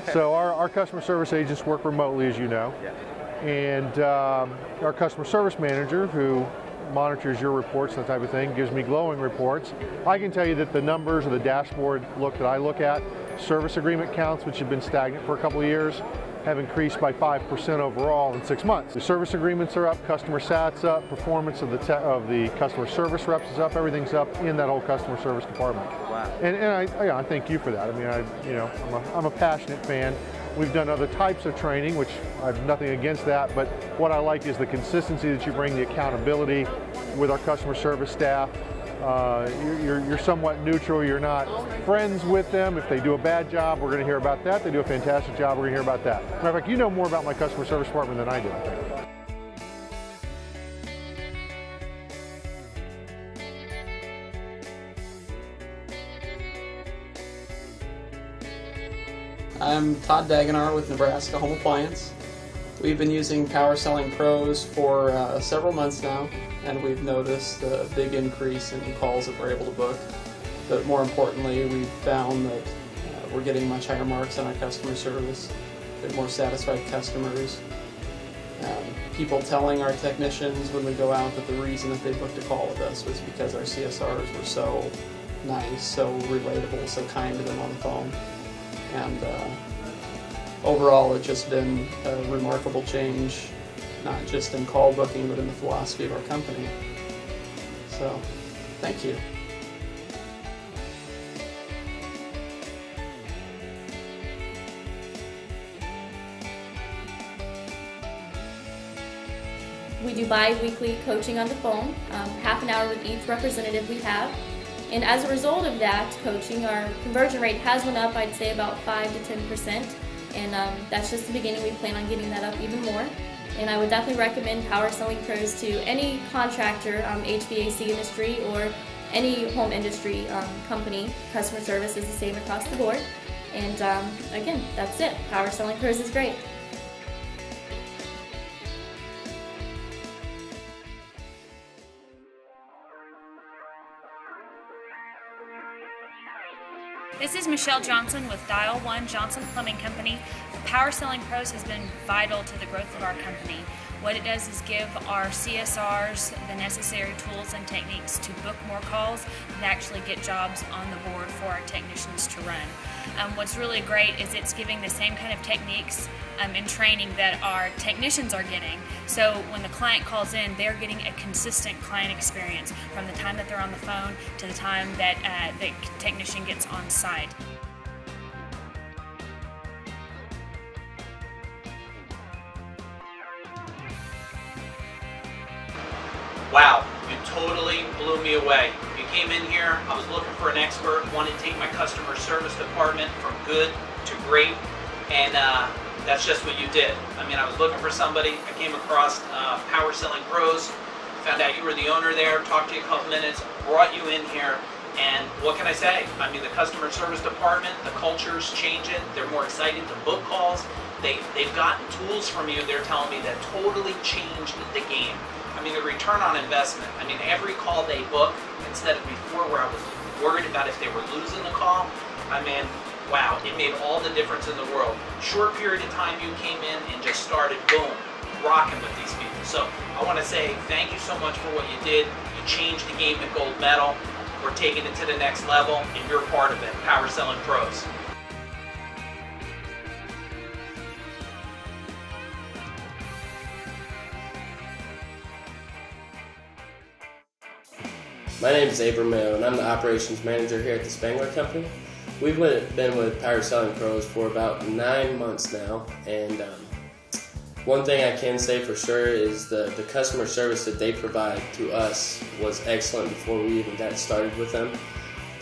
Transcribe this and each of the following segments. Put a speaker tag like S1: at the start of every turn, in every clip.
S1: So our customer service agents work remotely, as you know.
S2: Yeah.
S1: And our customer service manager, who monitors your reports and that type of thing, gives me glowing reports. I can tell you that the numbers of the dashboard that I look at, service agreement counts, which have been stagnant for a couple of years, have increased by 5% overall in 6 months. The service agreements are up, customer sat's up, performance of the customer service reps is up, everything's up in that whole customer service department.
S2: Wow.
S1: And I thank you for that. I mean, I'm a passionate fan. We've done other types of training, which I have nothing against that, but what I like is the consistency that you bring, the accountability with our customer service staff. You're somewhat neutral, you're not friends with them. If they do a bad job, we're going to hear about that. If they do a fantastic job, we're going to hear about that. Matter of fact, you know more about my customer service department than I do, I think.
S3: I'm Todd Dagenar with Nebraska Home Appliance. We've been using Power Selling Pros for several months now, and we've noticed a big increase in calls that we're able to book. But more importantly, we've found that we're getting much higher marks on our customer service. We have more satisfied customers. People telling our technicians when we go out that the reason that they booked a call with us was because our CSRs were so nice, so relatable, so kind to them on the phone. And overall, it's just been a remarkable change, not just in call booking, but in the philosophy of our company. So, thank you.
S4: We do bi-weekly coaching on the phone, half an hour with each representative we have. And as a result of that coaching, our conversion rate has went up, I'd say about 5 to 10%. And that's just the beginning. We plan on getting that up even more. And I would definitely recommend Power Selling Pros to any contractor, HVAC industry, or any home industry company. Customer service is the same across the board. And again, that's it. Power Selling Pros is great.
S5: This is Michelle Johnson with Dial 1 Johnson Plumbing Company. Power Selling Pros has been vital to the growth of our company. What it does is give our CSRs the necessary tools and techniques to book more calls and actually get jobs on the board for our technicians to run. What's really great is it's giving the same kind of techniques and training that our technicians are getting. So when the client calls in, they're getting a consistent client experience from the time that they're on the phone to the time that the technician gets on site.
S6: Wow, you totally blew me away. You came in here, I was looking for an expert, wanted to take my customer service department from good to great, and that's just what you did. I mean, I was looking for somebody, I came across Power Selling Pros, found out you were the owner there, talked to you a couple minutes, brought you in here, and what can I say? I mean, the customer service department, the culture's changing, they're more excited to book calls, they've gotten tools from you, they're telling me, that totally changed the game. I mean, the return on investment. I mean, every call they book, instead of before where I was worried about if they were losing the call, I mean, wow, it made all the difference in the world. Short period of time you came in and just started, boom, rocking with these people. So I want to say thank you so much for what you did. You changed the game to gold medal. We're taking it to the next level, and you're part of it. Power Selling Pros.
S7: My name is Abram Mayo, and I'm the operations manager here at the Spangler Company. We've been with Power Selling Pros for about 9 months now, and one thing I can say for sure is the customer service that they provide to us was excellent before we even got started with them.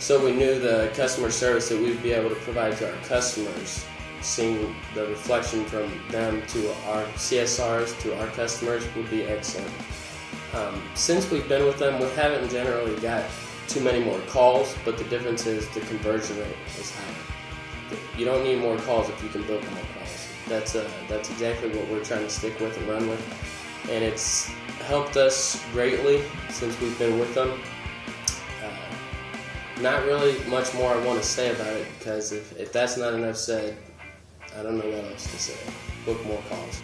S7: So we knew the customer service that we'd be able to provide to our customers, seeing the reflection from them to our CSRs, to our customers, would be excellent. Since we've been with them, we haven't generally got too many more calls, but the difference is the conversion rate is higher. You don't need more calls if you can book more calls. That's exactly what we're trying to stick with and run with, and it's helped us greatly since we've been with them. Not really much more I want to say about it, because if that's not enough said, I don't know what else to say. Book more calls.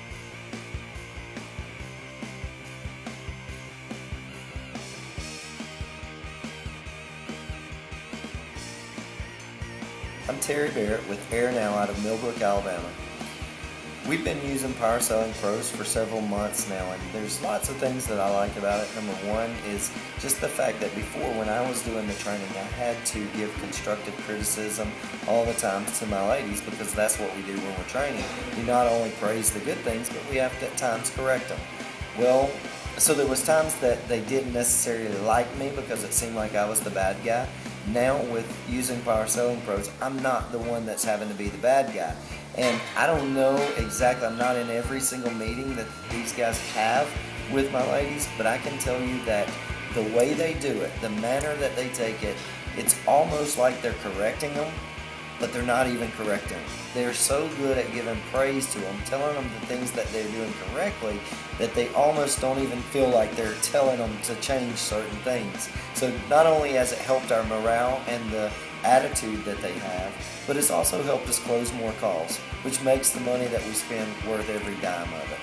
S2: I'm Terry Barrett with Air Now out of Millbrook, Alabama. We've been using Power Selling Pros for several months now, and there's lots of things that I like about it. Number one is just the fact that before, when I was doing the training, I had to give constructive criticism all the time to my ladies, because that's what we do when we're training. We not only praise the good things, but we have to at times correct them. Well, so there was times that they didn't necessarily like me because it seemed like I was the bad guy. Now with using Power Selling Pros, I'm not the one that's having to be the bad guy. And I don't know exactly, I'm not in every single meeting that these guys have with my ladies, but I can tell you that the way they do it, the manner that they take it, it's almost like they're correcting them, but they're not even correcting them. They're so good at giving praise to them, telling them the things that they're doing correctly, that they almost don't even feel like they're telling them to change certain things. So not only has it helped our morale and the attitude that they have, but it's also helped us close more calls, which makes the money that we spend worth every dime of it.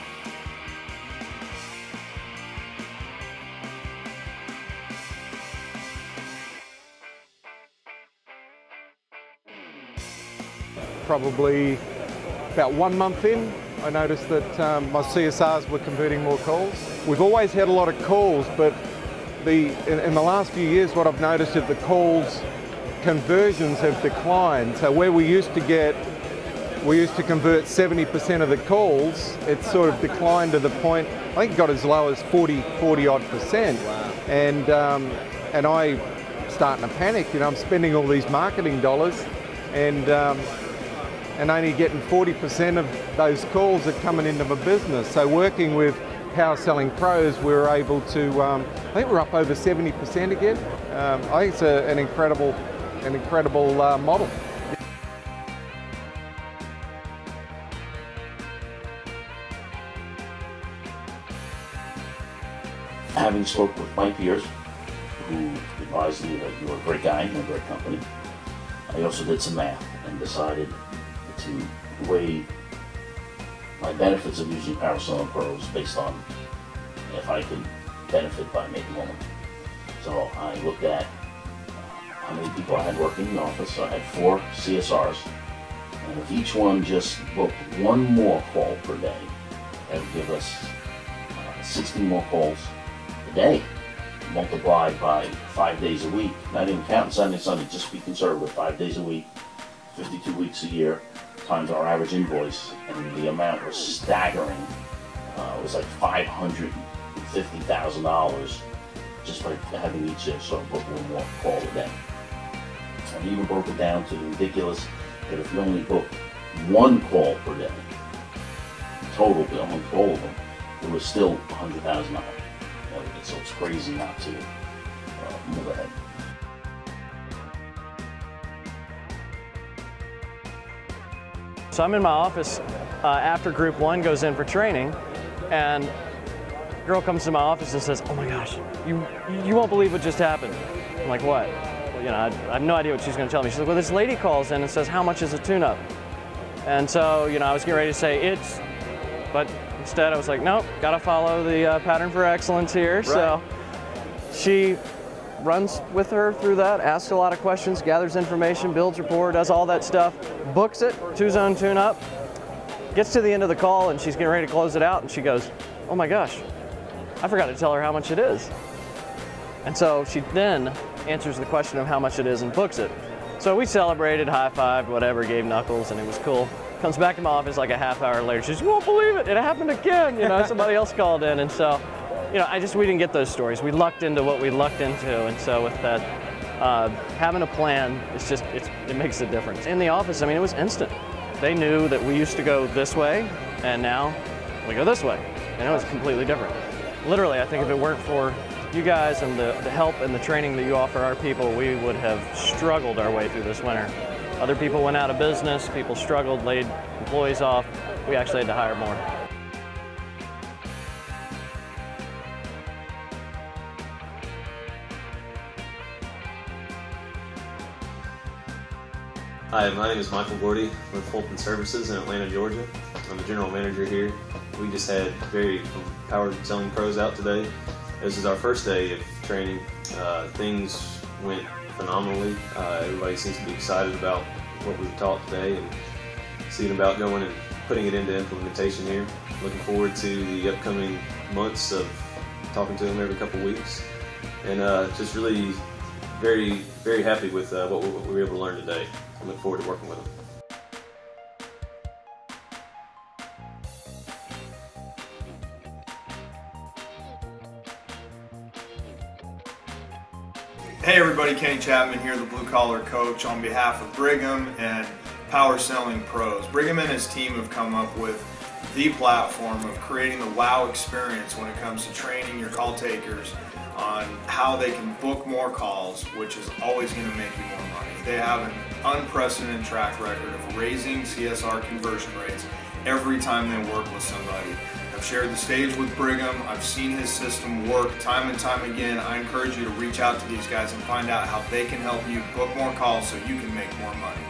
S8: Probably about 1 month in, I noticed that my CSRs were converting more calls. We've always had a lot of calls, but in the last few years what I've noticed is the calls conversions have declined. So where we used to convert 70% of the calls, it's sort of declined to the point, I think it got as low as 40 odd percent. Wow. And I starting to panic, I'm spending all these marketing dollars and only getting 40% of those calls are coming into my business. So working with Power Selling Pros, we were able to, I think we're up over 70% again. I think it's an incredible model.
S9: Having spoke with my peers who advised me that you're a great guy and a great company, I also did some math and decided to weigh my benefits of using Power Selling Pros based on if I could benefit by making more money. So I looked at how many people I had working in the office. So I had 4 CSRs, and if each one just booked 1 more call per day, that would give us 16 more calls a day, multiplied by 5 days a week, not even counting Saturday and Sunday, just be conservative, 5 days a week, 52 weeks a year, times our average invoice, and the amount was staggering. It was like $550,000 just by having each sort of book 1 more call a day. And even broke it down to the ridiculous that if you only book 1 call per day, total amongst all of them, it was still $100,000. So it's crazy not to move ahead.
S10: So I'm in my office after group 1 goes in for training, and a girl comes to my office and says, "Oh my gosh, you won't believe what just happened." I'm like, "What?" Well, I have no idea what she's going to tell me. She's like, "Well, this lady calls in and says, how much is a tune-up?" And so, I was getting ready to say it's, but instead I was like, nope, got to follow the pattern for excellence here. Right. So she runs with her through that, asks a lot of questions, gathers information, builds rapport, does all that stuff, books it, 2-zone tune-up, gets to the end of the call and she's getting ready to close it out and she goes, "Oh my gosh, I forgot to tell her how much it is." And so she then answers the question of how much it is and books it. So we celebrated, high-fived, whatever, gave knuckles, and it was cool. Comes back to my office like a half hour later. She says, "You won't believe it, it happened again." Somebody else called in, and so, we didn't get those stories. We lucked into what we lucked into, and so with that, having a plan, it makes a difference. In the office, it was instant. They knew that we used to go this way, and now we go this way, and it was completely different. Literally, I think if it weren't for you guys and the help and the training that you offer our people, we would have struggled our way through this winter. Other people went out of business, people struggled, laid employees off. We actually had to hire more.
S11: Hi, my name is Michael Gordy with Fulton Services in Atlanta, Georgia. I'm the general manager here. We just had very Power Selling Pros out today. This is our first day of training. Things went phenomenally. Everybody seems to be excited about what we've taught today and seeing about going and putting it into implementation here. Looking forward to the upcoming months of talking to them every couple weeks, and just really very happy with what we were able to learn today. I look forward to working with them.
S12: Hey everybody, Kenny Chapman here, the Blue Collar Coach on behalf of Brigham and Power Selling Pros. Brigham and his team have come up with the platform of creating the wow experience when it comes to training your call takers on how they can book more calls, which is always going to make you more money. They have an unprecedented track record of raising CSR conversion rates every time they work with somebody. I've shared the stage with Brigham. I've seen his system work time and time again. I encourage you to reach out to these guys and find out how they can help you book more calls so you can make more money.